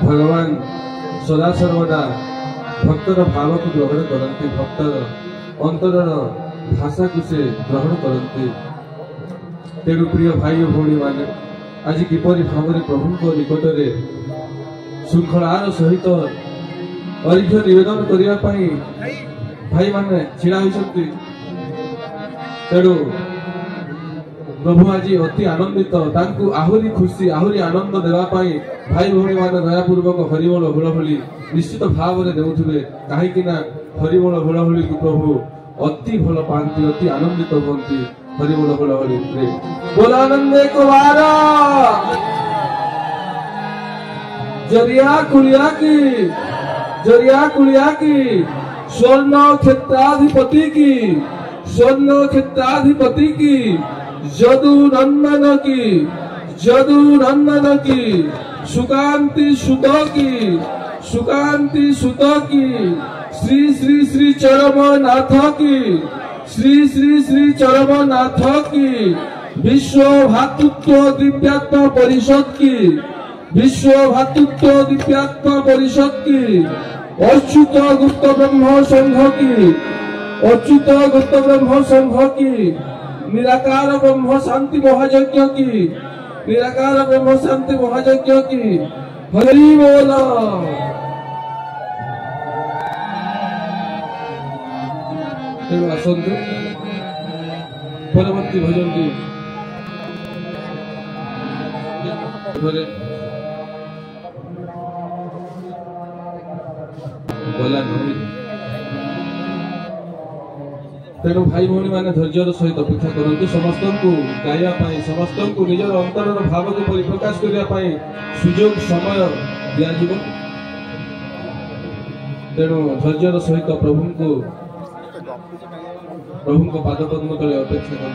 भगवान सदा सर्वदा भक्तर भाव को ग्रहण करती, भक्तर अंतर भाषा को से ग्रहण करती। तेणु प्रिय भाई और भौणी मैंने आज किपरि भाव प्रभु निकट में श्रृंखलार सहित अर्घ्य निवेदन करने भाई मैंने छिड़ा होती। तेणु प्रभु आज अति आनंदित आहरी खुशी आहरी आनंद देवाई भाई भौणी मैंने दयापूर्वक हरिबोल हुलहुली निश्चित भाव में देउथिबे। कहीं हरिबोल हुलहुली को प्रभु अति भल पाती, अति आनंदित होती। हरिबोल हुलहुली बोल आनंद कुमार जरिया कुलिया की स्वर्ण क्षेत्राधिपति की जदु नंदन की सुकांति सुत की श्री श्री श्री चरमनाथ की श्री चरमनाथ की विश्व भातृत्व दिव्यात्म परिषद की अच्युत गुप्त ब्रह्म संघ की निराकार ब्रह्म शांति महायज्ञ की हरि बोल। आसतु परवर्ती भजन की गला नहीं। तेणु भाई भौणी मैंने धैर्यर सहित अपेक्षा करते समस्त को गाइबा समस्त को निजर अंतर भाव को परिप्रकाश करने सुजोग समय दिज्व। तेणु धैर्यर सहित प्रभु को पादपद्म तले अपेक्षा कर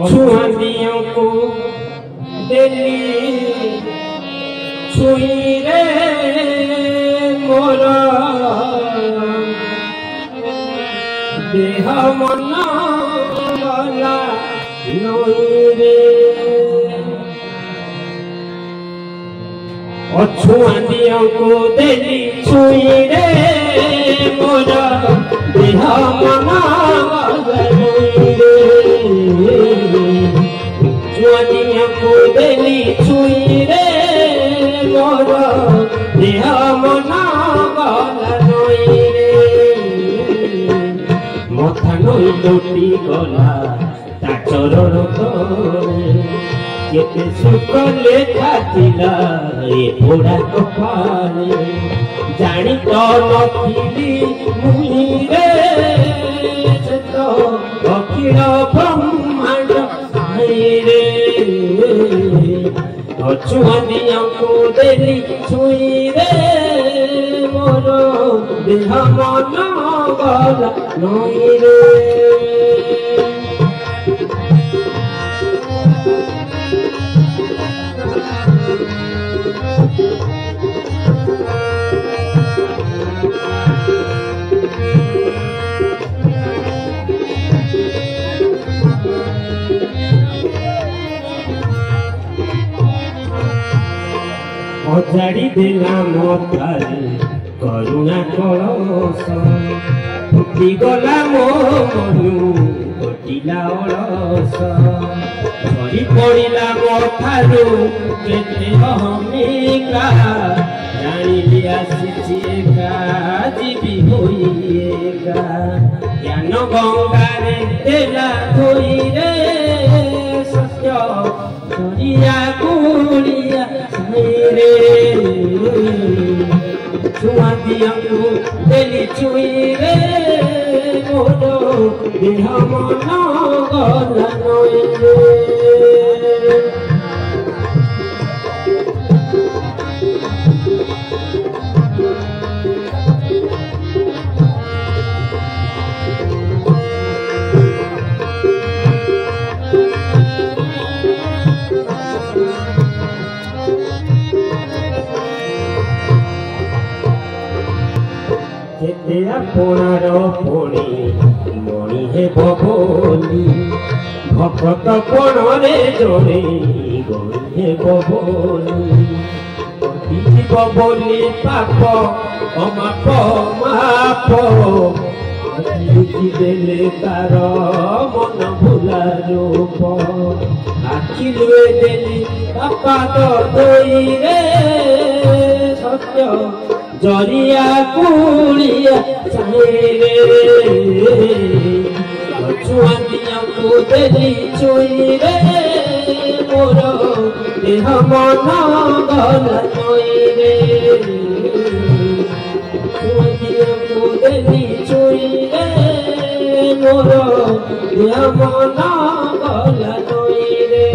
छुआदियों को दिली छुई रे मोरा देह मन वाला नई रे। छुआदियों को दिली छुई रे मोरा देह मन वाला नई रे। छुआदियों को दिली छुई रे मोरा देह मन वाला नई रे। मथा नई लोटी गला ता चरण तले केते सुख लेखा थिला ए पोड़ा कपाले जानी तो नथिली मुई रे से तो अखिल ब्रह्मांड रे। छुआदियों को दिली छुई रे मोर देह मन वाला नई रे। अजाड़ी देला मथारे करुणा कलश फुटी गला मो मनु घटिला अलस झरी पड़िला मथारू केते अहमिका जानिली आसीछि एका जीवी होइएका ज्ञान गंगारे देला धोई रे सत्य धरिया गुड़िया रे। छुआदियों को दिली छुई रे मोर देह मन वाला नई रे। ভকত পণরে জনে গন্ধে ববলি দিব বলি পাপ অমাপ মাপ দেলে তার মন ভুলা রূপ আখি লুয়ে দেলি পাদ দইরে সত্য জরিয়া কুড়িয়া চাহিরে ছুয়াদিয়াଙ୍କୁ ଦେଲି ଚୁଇରେ ମୋର ଦେହ ମନ ଗଲା ନଈରେ ଛୁଆଦିଆଙ୍କୁ ଦେଲି ଚୁଇରେ ମୋର ଦେହ ମନ ଗଲା ନଈରେ